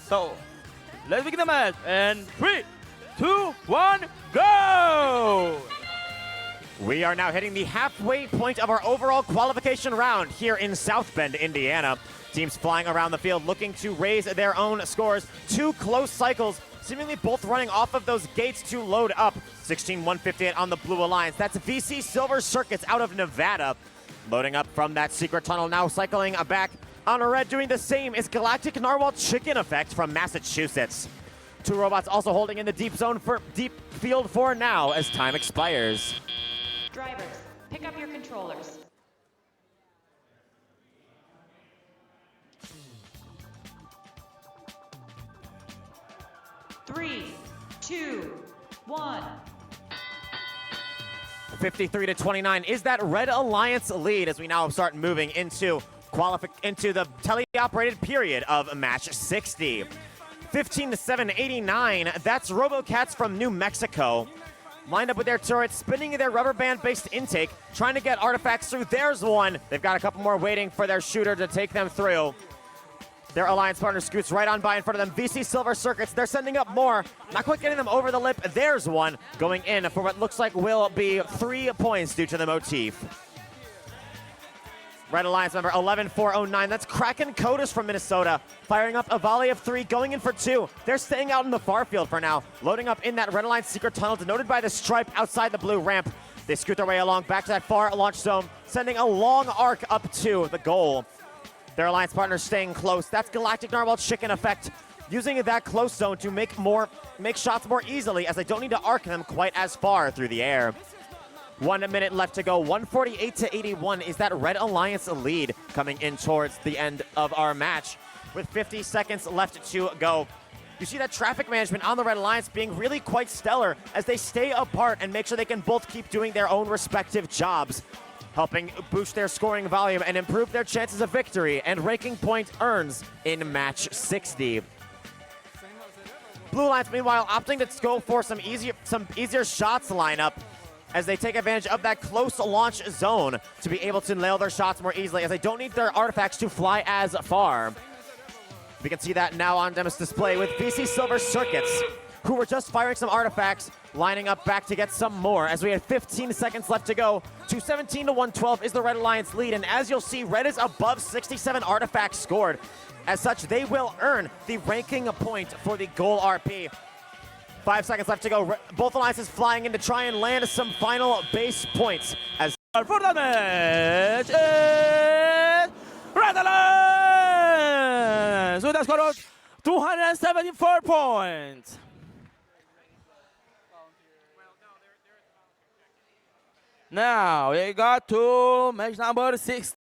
So let's begin the match. And 3, 2, 1, go! We are now hitting the halfway point of our overall qualification round here in South Bend, Indiana. Teams flying around the field looking to raise their own scores. 2 close cycles, seemingly both running off of those gates to load up. 16-158 on the Blue Alliance. That's VC Silver Circuits out of Nevada. Loading up from that secret tunnel, now cycling back on red. Doing the same is Galactic Narwhal Chicken Effect from Massachusetts. 2 robots also holding in the deep zone for deep field for now as time expires. Drivers, pick up your controllers. Three, 2, 1. 53-29 is that Red Alliance lead as we now start moving into the teleoperated period of match 60. 15-7, 89. That's RoboCats from New Mexico. Lined up with their turrets, spinning their rubber band-based intake, trying to get artifacts through. There's one. They've got a couple more waiting for their shooter to take them through. Their alliance partner scoots right on by in front of them. VC Silver Circuits, they're sending up more. Not quite getting them over the lip. There's one going in for what looks like will be 3 points due to the motif. Red Alliance member 11409, that's Kraken Codus from Minnesota, firing up a volley of 3, going in for 2. They're staying out in the far field for now, loading up in that Red Alliance secret tunnel denoted by the stripe outside the blue ramp. They scoot their way along back to that far launch zone, sending a long arc up to the goal. Their alliance partner staying close. That's Galactic Narwhal Chicken Effect, using that close zone to make shots more easily as they don't need to arc them quite as far through the air. 1 minute left to go. 148-81 is that Red Alliance lead coming in towards the end of our match with 50 seconds left to go. You see that traffic management on the Red Alliance being really quite stellar as they stay apart and make sure they can both keep doing their own respective jobs, helping boost their scoring volume and improve their chances of victory and ranking point earns in match 60. Blue Alliance, meanwhile, opting to go for some easier shots lineup as they take advantage of that close launch zone to be able to nail their shots more easily as they don't need their artifacts to fly as far. We can see that now on demo display with VC Silver Circuits, who were just firing some artifacts, lining up back to get some more as we have 15 seconds left to go. 217-112 is the Red Alliance lead, and as you'll see, Red is above 67 artifacts scored. As such, they will earn the ranking point for the goal RP. 5 seconds left to go. Both alliances flying in to try and land some final base points. As for the match is Red Alliance with a score of 274 points. Now we got to match number 6.